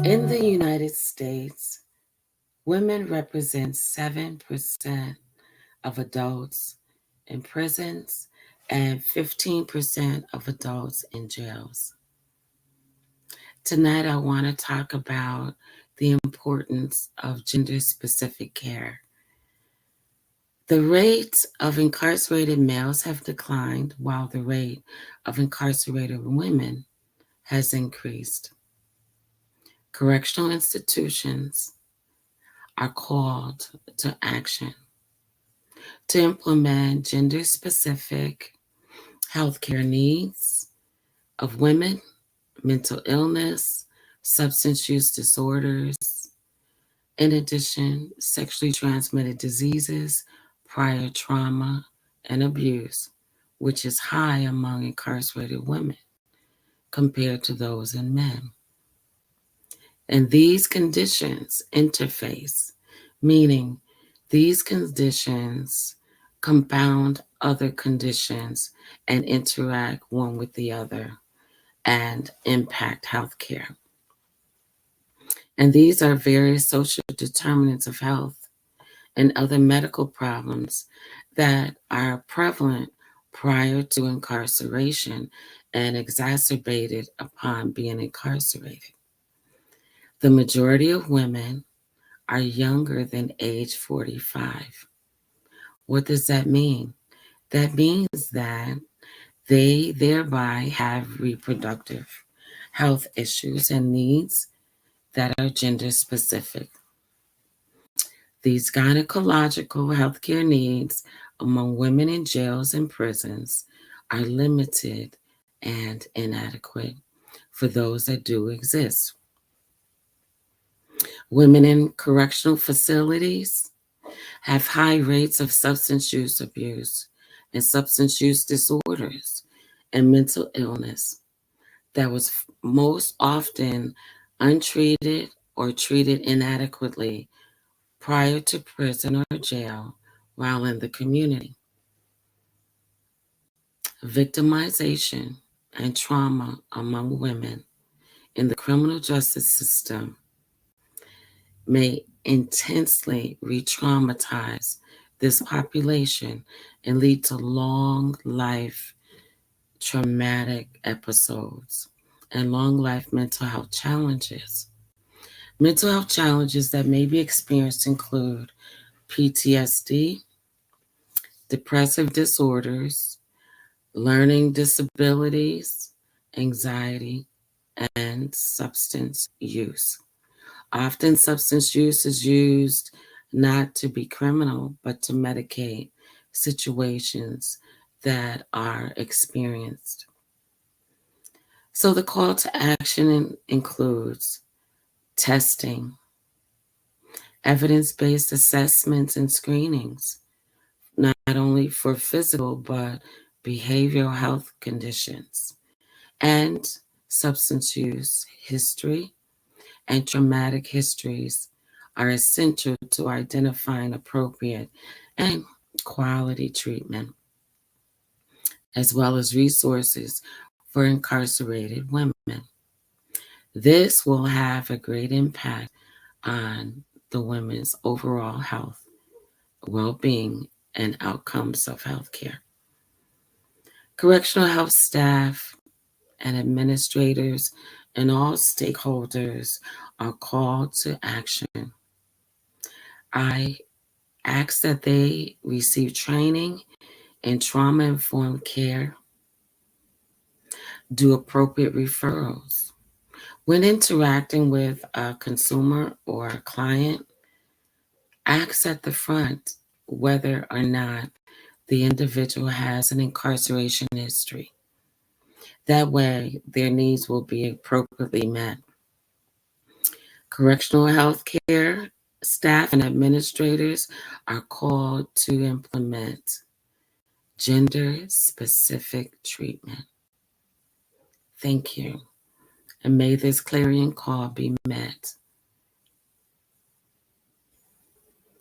In the United States, women represent 7% of adults in prisons and 15% of adults in jails. Tonight, I want to talk about the importance of gender specific care. The rates of incarcerated males have declined while the rate of incarcerated women has increased. Correctional institutions are called to action to implement gender specific healthcare needs of women, mental illness, substance use disorders, in addition, sexually transmitted diseases, prior trauma, and abuse, which is high among incarcerated women compared to those in men. And these conditions interface, meaning these conditions compound other conditions and interact one with the other and impact healthcare. And these are various social determinants of health and other medical problems that are prevalent prior to incarceration and exacerbated upon being incarcerated. The majority of women are younger than age 45. What does that mean? That means that they thereby have reproductive health issues and needs that are gender specific. These gynecological healthcare needs among women in jails and prisons are limited and inadequate for those that do exist. Women in correctional facilities have high rates of substance use abuse and substance use disorders and mental illness that was most often untreated or treated inadequately prior to prison or jail while in the community. Victimization and trauma among women in the criminal justice system may intensely re-traumatize this population and lead to long life traumatic episodes and long life mental health challenges. Mental health challenges that may be experienced include PTSD, depressive disorders, learning disabilities, anxiety, and substance use. Often, substance use is used not to be criminal, but to medicate situations that are experienced. So, the call to action includes testing, evidence based assessments and screenings, not only for physical but behavioral health conditions, and substance use history and traumatic histories are essential to identifying appropriate and quality treatment, as well as resources for incarcerated women. This will have a great impact on the women's overall health, well-being, and outcomes of healthcare. Correctional health staff and administrators and all stakeholders are called to action. I ask that they receive training in trauma-informed care, do appropriate referrals. When interacting with a consumer or a client, ask at the front whether or not the individual has an incarceration history. That way, their needs will be appropriately met. Correctional health care staff and administrators are called to implement gender specific treatment. Thank you. And may this clarion call be met.